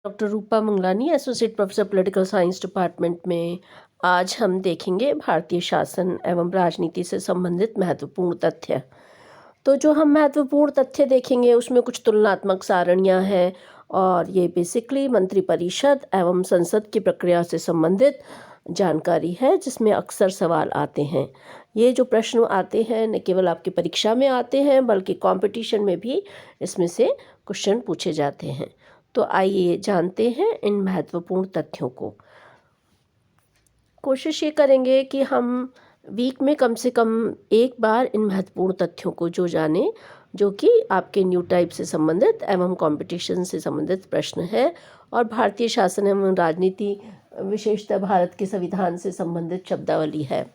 Doctor Rupa Mangalani, associate professor political science department में। आज हम देखेंगे भारतीय शासन एवं राजनीति से संबंधित महत्वपूर्ण तथ्य। तो जो हम महत्वपूर्ण तथ्य देखेंगे उसमें कुछ तुलनात्मक सारणियां हैं और ये बेसिकली मंत्रिपरिषद एवं संसद की प्रक्रिया से संबंधित जानकारी है, जिसमें अक्सर सवाल आते हैं। ये जो प्रश्न आते हैं न केवल आपकी परीक्षा में आते हैं बल्कि कंपटीशन में भी इसमें से क्वेश्चन पूछे जाते हैं। तो आइए जानते हैं इन महत्वपूर्ण तथ्यों को। कोशिश ये करेंगे कि हम वीक में कम से कम एक बार इन महत्वपूर्ण तथ्यों को जो जानें, जो कि आपके न्यू टाइप से संबंधित एवं कंपटीशन से संबंधित प्रश्न है और भारतीय शासन एवं राजनीति, विशेषतः भारत के संविधान से संबंधित शब्दावली है।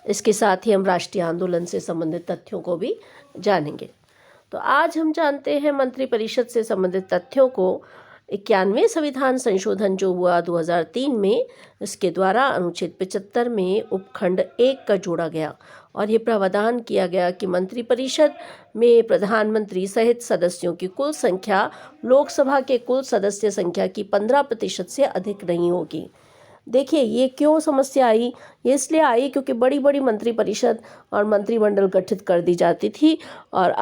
इसके साथ ही हम राष्ट्रीय आंदोलन से संबंधित तथ्यों को भी जानेंगे। तो आज हम जानते हैं मंत्रिपरिषद से संबंधित तथ्यों को। 91वें संविधान संशोधन जो हुआ 2003 में, इसके द्वारा अनुच्छेद 75 में उपखंड 1 का जोड़ा गया और ये प्रावधान किया गया कि मंत्रिपरिषद में प्रधानमंत्री सहित सदस्यों की कुल संख्या लोकसभा के कुल सदस्य संख्या की 15% से अधिक नहीं होगी। देखिए, ये क्यों समस्या आई? ये इसलिए आई क्योंकि बड़ी बड़ी मंत्रिपरिषद और मंत्रिमंडल गठित कर दी जाती थी और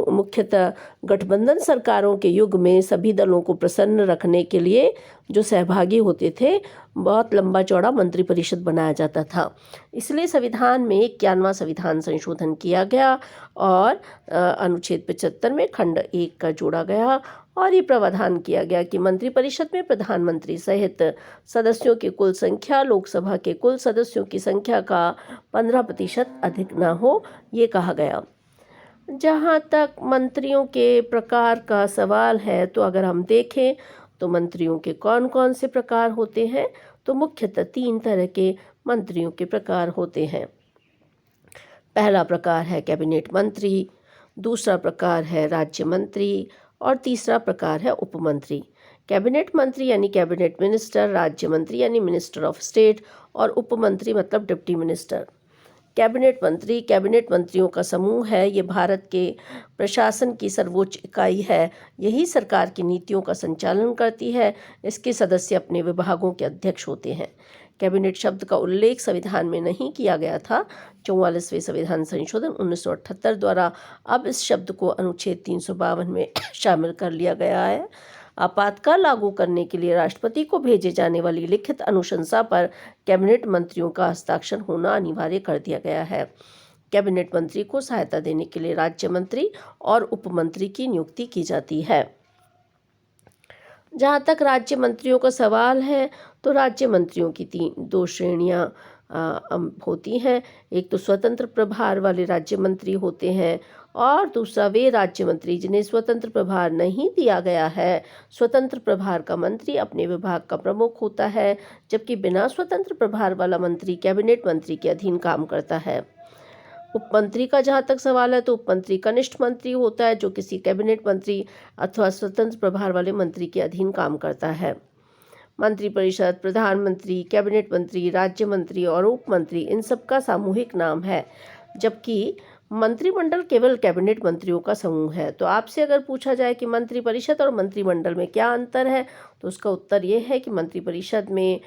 मुख्यतः गठबंधन सरकारों के युग में सभी दलों को प्रसन्न रखने के लिए जो सहभागी होते थे, बहुत लंबा चौड़ा मंत्रिपरिषद बनाया जाता था। इसलिए संविधान में 91वां संविधान संशोधन किया गया और अनुच्छेद 75 में खंड 1 का जोड़ा गया और ये प्रावधान किया गया कि मंत्रिपरिषद में प्रधानमंत्री सहित सदस्यों की कुल संख्या लोकसभा के कुल सदस्यों की संख्या का 15% अधिक ना हो, ये कहा गया। जहाँ तक मंत्रियों के प्रकार का सवाल है, तो अगर हम देखें तो मंत्रियों के कौन कौन से प्रकार होते हैं, तो मुख्यतः 3 तरह के मंत्रियों के प्रकार होते हैं। पहला प्रकार है कैबिनेट मंत्री, दूसरा प्रकार है राज्य मंत्री और तीसरा प्रकार है उपमंत्री। कैबिनेट मंत्री यानी कैबिनेट मिनिस्टर, राज्य मंत्री यानी मिनिस्टर ऑफ स्टेट और उपमंत्री मतलब डिप्टी मिनिस्टर। कैबिनेट मंत्रियों का समूह है। ये भारत के प्रशासन की सर्वोच्च इकाई है। यही सरकार की नीतियों का संचालन करती है। इसके सदस्य अपने विभागों के अध्यक्ष होते हैं। कैबिनेट शब्द का उल्लेख संविधान में नहीं किया गया था। 44वें संविधान संशोधन 1978 द्वारा अब इस शब्द को अनुच्छेद 352 में शामिल कर लिया गया है। आपातकाल लागू करने के लिए राष्ट्रपति को भेजे जाने वाली लिखित अनुशंसा पर कैबिनेट मंत्रियों का हस्ताक्षर होना अनिवार्य कर दिया गया है। कैबिनेट मंत्री को सहायता देने के लिए राज्य मंत्री और उपमंत्री की नियुक्ति की जाती है। जहाँ तक राज्य मंत्रियों का सवाल है, तो राज्य मंत्रियों की 2 श्रेणियाँ होती हैं। एक तो स्वतंत्र प्रभार वाले राज्य मंत्री होते हैं और दूसरा वे राज्य मंत्री जिन्हें स्वतंत्र प्रभार नहीं दिया गया है। स्वतंत्र प्रभार का मंत्री अपने विभाग का प्रमुख होता है, जबकि बिना स्वतंत्र प्रभार वाला मंत्री कैबिनेट मंत्री के अधीन काम करता है। उपमंत्री का जहाँ तक सवाल है, तो उपमंत्री कनिष्ठ मंत्री होता है जो किसी कैबिनेट मंत्री अथवा स्वतंत्र प्रभार वाले मंत्री के अधीन काम करता है। मंत्रिपरिषद, प्रधानमंत्री, कैबिनेट मंत्री, राज्य मंत्री और उपमंत्री इन सब का सामूहिक नाम है, जबकि मंत्रिमंडल केवल कैबिनेट मंत्रियों का समूह है। तो आपसे अगर पूछा जाए कि मंत्रिपरिषद और मंत्रिमंडल में क्या अंतर है, तो उसका उत्तर ये है कि मंत्रिपरिषद में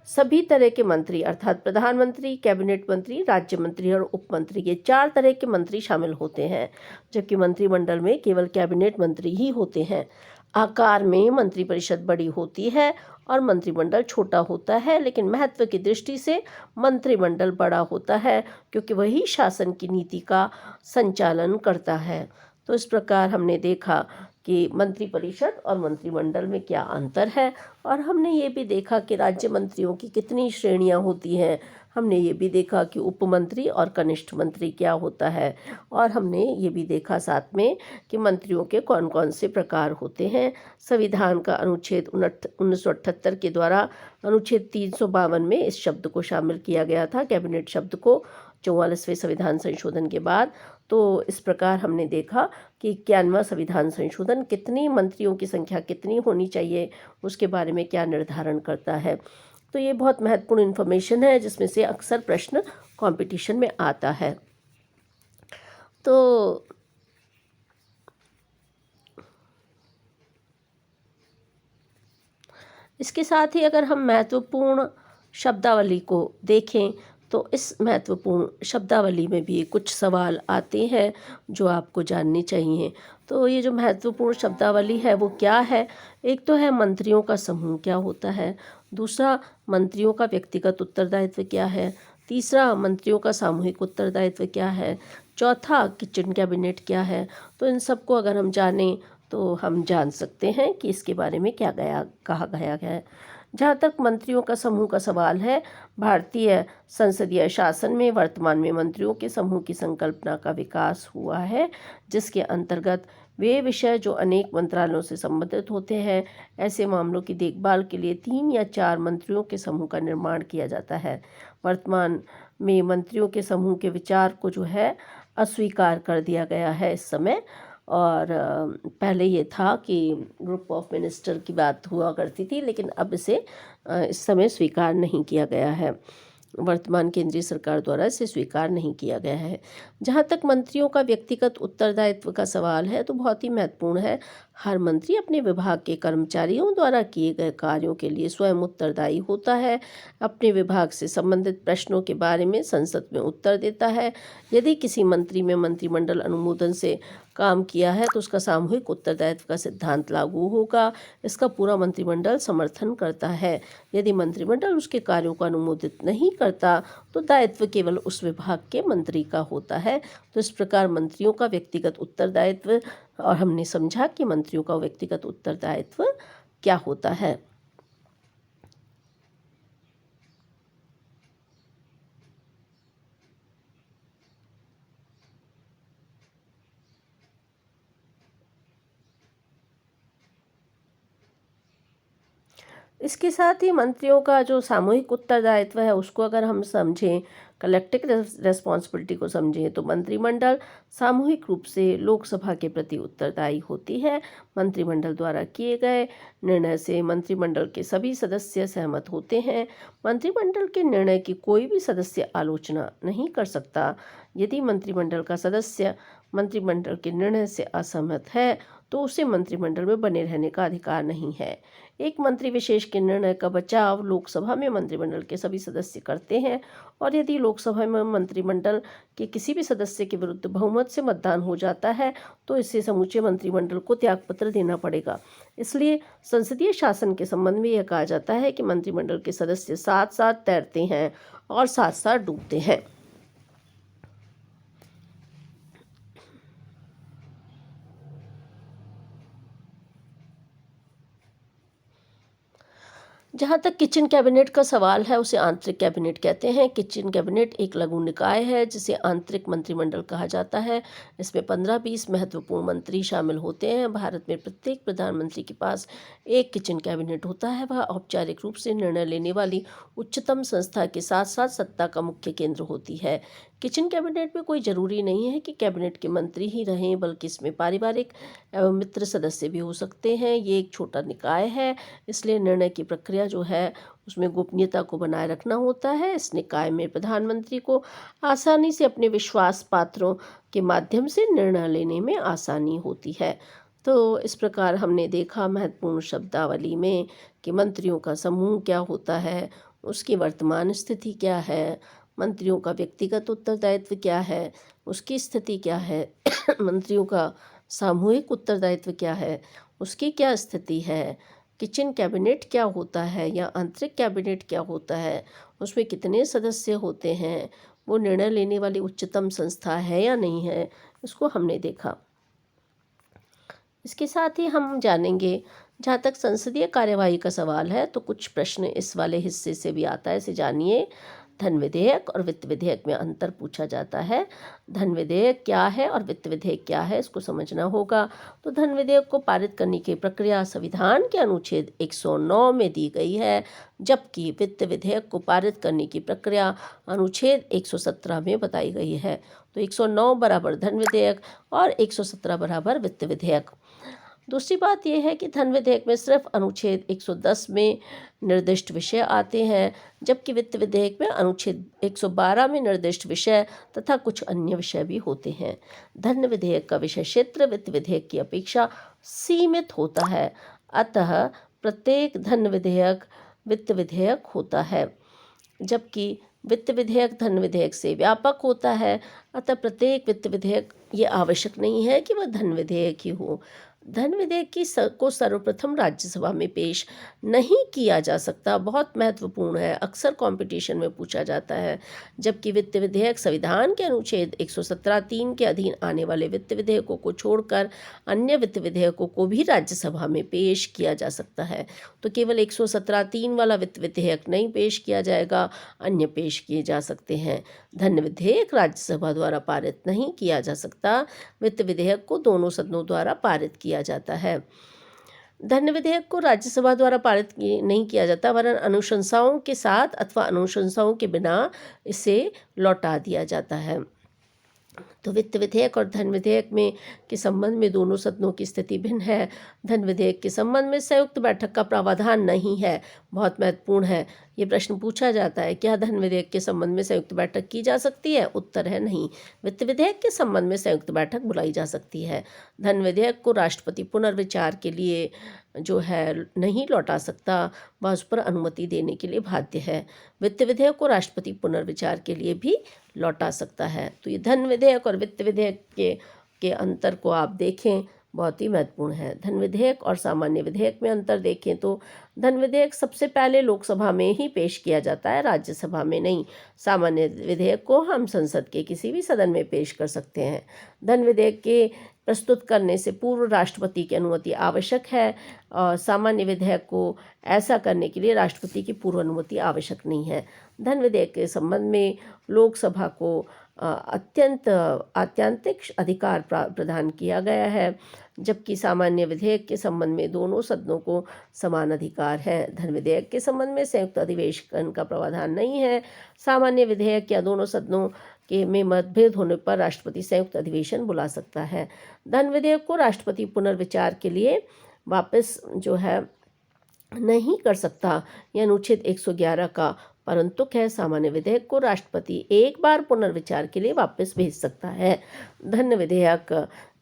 सभी तरह के मंत्री अर्थात प्रधानमंत्री, कैबिनेट मंत्री, राज्य मंत्री और उपमंत्री, ये 4 तरह के मंत्री शामिल होते हैं, जबकि मंत्रिमंडल में केवल कैबिनेट मंत्री ही होते हैं। आकार में मंत्रिपरिषद बड़ी होती है और मंत्रिमंडल छोटा होता है, लेकिन महत्व की दृष्टि से मंत्रिमंडल बड़ा होता है क्योंकि वही शासन की नीति का संचालन करता है। तो इस प्रकार हमने देखा कि मंत्रिपरिषद और मंत्रिमंडल में क्या अंतर है और हमने ये भी देखा कि राज्य मंत्रियों की कितनी श्रेणियां होती हैं। हमने ये भी देखा कि उपमंत्री और कनिष्ठ मंत्री क्या होता है और हमने ये भी देखा साथ में कि मंत्रियों के कौन कौन से प्रकार होते हैं। संविधान का अनुच्छेद 1978 के द्वारा अनुच्छेद 352 में इस शब्द को शामिल किया गया था, कैबिनेट शब्द को, 44वें संविधान संशोधन के बाद। तो इस प्रकार हमने देखा कि 91वां संविधान संशोधन कितनी मंत्रियों की संख्या कितनी होनी चाहिए उसके बारे में क्या निर्धारण करता है। तो ये बहुत महत्वपूर्ण इन्फॉर्मेशन है जिसमें से अक्सर प्रश्न कंपटीशन में आता है। तो इसके साथ ही अगर हम महत्वपूर्ण शब्दावली को देखें तो इस महत्वपूर्ण शब्दावली में भी कुछ सवाल आते हैं जो आपको जानने चाहिए। तो ये जो महत्वपूर्ण शब्दावली है वो क्या है? एक तो है मंत्रियों का समूह क्या होता है, दूसरा मंत्रियों का व्यक्तिगत उत्तरदायित्व क्या है, तीसरा मंत्रियों का सामूहिक उत्तरदायित्व क्या है, चौथा किचन कैबिनेट क्या है। तो इन सबको अगर हम जानें तो हम जान सकते हैं कि इसके बारे में क्या कहा गया है। जहाँ तक मंत्रियों का समूह का सवाल है, भारतीय संसदीय शासन में वर्तमान में मंत्रियों के समूह की संकल्पना का विकास हुआ है, जिसके अंतर्गत वे विषय जो अनेक मंत्रालयों से संबंधित होते हैं, ऐसे मामलों की देखभाल के लिए 3 या 4 मंत्रियों के समूह का निर्माण किया जाता है। वर्तमान में मंत्रियों के समूह के विचार को जो है अस्वीकार कर दिया गया है इस समय। और पहले ये था कि ग्रुप ऑफ मिनिस्टर की बात हुआ करती थी, लेकिन अब इसे इस समय स्वीकार नहीं किया गया है। वर्तमान केंद्रीय सरकार द्वारा इसे स्वीकार नहीं किया गया है। जहाँ तक मंत्रियों का व्यक्तिगत उत्तरदायित्व का सवाल है तो बहुत ही महत्वपूर्ण है। हर मंत्री अपने विभाग के कर्मचारियों द्वारा किए गए कार्यों के लिए स्वयं उत्तरदायी होता है। अपने विभाग से संबंधित प्रश्नों के बारे में संसद में उत्तर देता है। यदि किसी मंत्री में मंत्रिमंडल अनुमोदन से काम किया है तो उसका सामूहिक उत्तरदायित्व का सिद्धांत लागू होगा। इसका पूरा मंत्रिमंडल समर्थन करता है। यदि मंत्रिमंडल उसके कार्यों को अनुमोदित नहीं करता तो दायित्व केवल उस विभाग के मंत्री का होता है। तो इस प्रकार मंत्रियों का व्यक्तिगत उत्तरदायित्व, और हमने समझा कि मंत्रियों का व्यक्तिगत उत्तरदायित्व क्या होता है। इसके साथ ही मंत्रियों का जो सामूहिक उत्तरदायित्व है उसको अगर हम समझें, कलेक्टिव रेस्पॉन्सिबिलिटी को समझें, तो मंत्रिमंडल सामूहिक रूप से लोकसभा के प्रति उत्तरदायी होती है। मंत्रिमंडल द्वारा किए गए निर्णय से मंत्रिमंडल के सभी सदस्य सहमत होते हैं। मंत्रिमंडल के निर्णय की कोई भी सदस्य आलोचना नहीं कर सकता। यदि मंत्रिमंडल का सदस्य मंत्रिमंडल के निर्णय से असहमत है तो उसे मंत्रिमंडल में बने रहने का अधिकार नहीं है। एक मंत्री विशेष के निर्णय का बचाव लोकसभा में मंत्रिमंडल के सभी सदस्य करते हैं, और यदि लोकसभा में मंत्रिमंडल के किसी भी सदस्य के विरुद्ध बहुमत से मतदान हो जाता है तो इसे समूचे मंत्रिमंडल को त्यागपत्र देना पड़ेगा। इसलिए संसदीय शासन के संबंध में यह कहा जाता है कि मंत्रिमंडल के सदस्य साथ साथ तैरते हैं और साथ साथ डूबते हैं। जहाँ तक किचन कैबिनेट का सवाल है उसे आंतरिक कैबिनेट कहते हैं। किचन कैबिनेट एक लघु निकाय है जिसे आंतरिक मंत्रिमंडल कहा जाता है। इसमें 15-20 महत्वपूर्ण मंत्री शामिल होते हैं। भारत में प्रत्येक प्रधानमंत्री के पास एक किचन कैबिनेट होता है। वह औपचारिक रूप से निर्णय लेने वाली उच्चतम संस्था के साथ साथ सत्ता का मुख्य केंद्र होती है। किचन कैबिनेट में कोई ज़रूरी नहीं है कि कैबिनेट के मंत्री ही रहें, बल्कि इसमें पारिवारिक एवं मित्र सदस्य भी हो सकते हैं। ये एक छोटा निकाय है, इसलिए निर्णय की प्रक्रिया जो है उसमें गोपनीयता को बनाए रखना होता है। इस निकाय में प्रधानमंत्री को आसानी से अपने विश्वास पात्रों के माध्यम से निर्णय लेने में आसानी होती है। तो इस प्रकार हमने देखा महत्वपूर्ण शब्दावली में कि मंत्रियों का समूह क्या होता है, उसकी वर्तमान स्थिति क्या है, मंत्रियों का व्यक्तिगत उत्तरदायित्व क्या है, उसकी स्थिति क्या है, मंत्रियों का सामूहिक उत्तरदायित्व क्या है, उसकी क्या स्थिति है, किचन कैबिनेट क्या होता है या आंतरिक कैबिनेट क्या होता है, उसमें कितने सदस्य होते हैं, वो निर्णय लेने वाली उच्चतम संस्था है या नहीं है, इसको हमने देखा। इसके साथ ही हम जानेंगे, जहाँ तक संसदीय कार्यवाही का सवाल है तो कुछ प्रश्न इस वाले हिस्से से भी आता है, इसे जानिए। धन विधेयक और वित्त विधेयक में अंतर पूछा जाता है। धन विधेयक क्या है और वित्त विधेयक क्या है, इसको समझना होगा। तो धन विधेयक को पारित करने की प्रक्रिया संविधान के अनुच्छेद 109 में दी गई है, जबकि वित्त विधेयक को पारित करने की प्रक्रिया अनुच्छेद 117 में बताई गई है। तो 109 बराबर धन विधेयक और 117 बराबर वित्त विधेयक। दूसरी बात यह है कि धन विधेयक में सिर्फ अनुच्छेद 110 में निर्दिष्ट विषय आते हैं, जबकि वित्त विधेयक में अनुच्छेद 112 में निर्दिष्ट विषय तथा कुछ अन्य विषय भी होते हैं। धन विधेयक का विषय क्षेत्र वित्त विधेयक की अपेक्षा सीमित होता है, अतः प्रत्येक धन विधेयक वित्त विधेयक होता है, जबकि वित्त विधेयक धन विधेयक से व्यापक होता है। अतः प्रत्येक वित्त विधेयक ये आवश्यक नहीं है कि वह धन विधेयक ही हो। धन विधेयक को सर्वप्रथम राज्यसभा में पेश नहीं किया जा सकता, बहुत महत्वपूर्ण है, अक्सर कंपटीशन में पूछा जाता है। जबकि वित्त विधेयक संविधान के अनुच्छेद 117(3) के अधीन आने वाले वित्त विधेयकों को छोड़कर अन्य वित्त विधेयकों को भी राज्यसभा में पेश किया जा सकता है। तो केवल 117(3) वाला वित्त विधेयक नहीं पेश किया जाएगा, अन्य पेश किए जा सकते हैं। धन विधेयक राज्यसभा द्वारा पारित नहीं किया जा सकता, वित्त विधेयक को दोनों सदनों द्वारा पारित किया जाता है। धन विधेयक को राज्यसभा द्वारा पारित नहीं किया जाता, वरन अनुशंसाओं के साथ अथवा अनुशंसाओं के बिना इसे लौटा दिया जाता है। तो वित्त विधेयक और धन विधेयक में के संबंध में दोनों सदनों की स्थिति भिन्न है। धन विधेयक के संबंध में संयुक्त बैठक का प्रावधान नहीं है, बहुत महत्वपूर्ण है। ये प्रश्न पूछा जाता है, क्या धन विधेयक के संबंध में संयुक्त बैठक की जा सकती है? उत्तर है नहीं। वित्त विधेयक के संबंध में संयुक्त बैठक बुलाई जा सकती है। धन विधेयक को राष्ट्रपति पुनर्विचार के लिए जो है नहीं लौटा सकता, वह उस पर अनुमति देने के लिए बाध्य है। वित्त विधेयक को राष्ट्रपति पुनर्विचार के लिए भी लौटा सकता है। तो ये धन विधेयक और वित्त विधेयक के अंतर को आप देखें, बहुत ही महत्वपूर्ण है। धन विधेयक और सामान्य विधेयक में अंतर देखें तो धन विधेयक सबसे पहले लोकसभा में ही पेश किया जाता है, राज्यसभा में नहीं। सामान्य विधेयक को हम संसद के किसी भी सदन में पेश कर सकते हैं। धन विधेयक के प्रस्तुत करने से पूर्व राष्ट्रपति की अनुमति आवश्यक है, और सामान्य विधेयक को ऐसा करने के लिए राष्ट्रपति की पूर्व अनुमति आवश्यक नहीं है। धन विधेयक के संबंध में लोकसभा को आत्यंतिक अधिकार प्रदान किया गया है, जबकि सामान्य विधेयक के संबंध में दोनों सदनों को समान अधिकार है। धन विधेयक के संबंध में संयुक्त अधिवेशन का प्रावधान नहीं है। सामान्य विधेयक या दोनों सदनों के में मतभेद होने पर राष्ट्रपति संयुक्त अधिवेशन बुला सकता है। धन विधेयक को राष्ट्रपति पुनर्विचार के लिए वापस जो है नहीं कर सकता, यह अनुच्छेद 111 का परंतु है। सामान्य विधेयक को राष्ट्रपति एक बार पुनर्विचार के लिए वापस भेज सकता है। धन विधेयक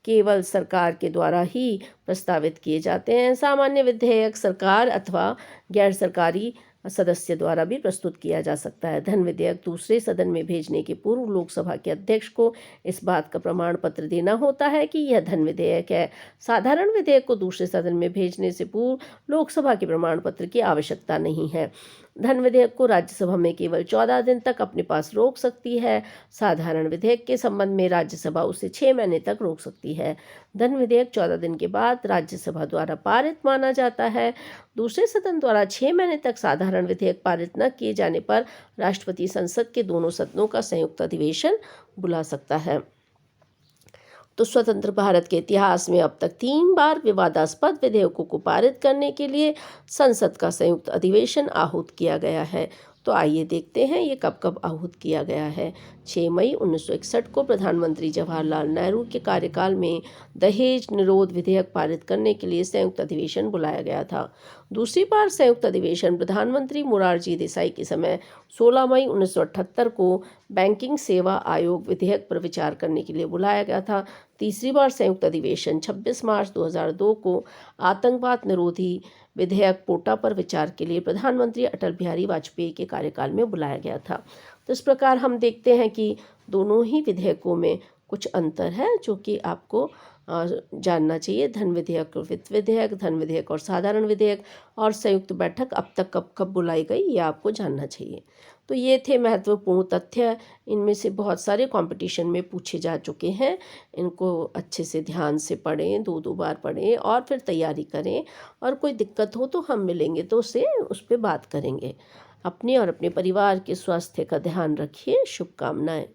केवल सरकार के द्वारा ही प्रस्तावित किए जाते हैं। सामान्य विधेयक सरकार अथवा गैर सरकारी सदस्य द्वारा भी प्रस्तुत किया जा सकता है। धन विधेयक दूसरे सदन में भेजने के पूर्व लोकसभा के अध्यक्ष को इस बात का प्रमाण पत्र देना होता है कि यह धन विधेयक है। साधारण विधेयक को दूसरे सदन में भेजने से पूर्व लोकसभा के प्रमाण पत्र की आवश्यकता नहीं है। धन विधेयक को राज्यसभा में केवल 14 दिन तक अपने पास रोक सकती है। साधारण विधेयक के संबंध में राज्यसभा उसे 6 महीने तक रोक सकती है। धन विधेयक 14 दिन के बाद राज्यसभा द्वारा पारित माना जाता है। दूसरे सदन द्वारा 6 महीने तक साधारण विधेयक पारित न किए जाने पर राष्ट्रपति संसद के दोनों सदनों का संयुक्त अधिवेशन बुला सकता है। तो स्वतंत्र भारत के इतिहास में अब तक 3 बार विवादास्पद विधेयकों को पारित करने के लिए संसद का संयुक्त अधिवेशन आहूत किया गया है। तो आइए देखते हैं ये कब कब आहूत किया गया है। 6 मई 1961 को प्रधानमंत्री जवाहरलाल नेहरू के कार्यकाल में दहेज निरोध विधेयक पारित करने के लिए संयुक्त अधिवेशन बुलाया गया था। दूसरी बार संयुक्त अधिवेशन प्रधानमंत्री मोरारजी देसाई के समय 16 मई 1978 को बैंकिंग सेवा आयोग विधेयक पर विचार करने के लिए बुलाया गया था। तीसरी बार संयुक्त अधिवेशन 26 मार्च 2002 को आतंकवाद निरोधी विधेयक पोटा पर विचार के लिए प्रधानमंत्री अटल बिहारी वाजपेयी के कार्यकाल में बुलाया गया था। तो इस प्रकार हम देखते हैं कि दोनों ही विधेयकों में कुछ अंतर है जो कि आपको जानना चाहिए। धन विधेयक और वित्त विधेयक, धन विधेयक और साधारण विधेयक, और संयुक्त बैठक अब तक कब कब बुलाई गई, ये आपको जानना चाहिए। तो ये थे महत्वपूर्ण तथ्य। इनमें से बहुत सारे कंपटीशन में पूछे जा चुके हैं। इनको अच्छे से ध्यान से पढ़ें, 2 बार पढ़ें और फिर तैयारी करें। और कोई दिक्कत हो तो हम मिलेंगे तो उस पर बात करेंगे। अपने और अपने परिवार के स्वास्थ्य का ध्यान रखिए। शुभकामनाएं।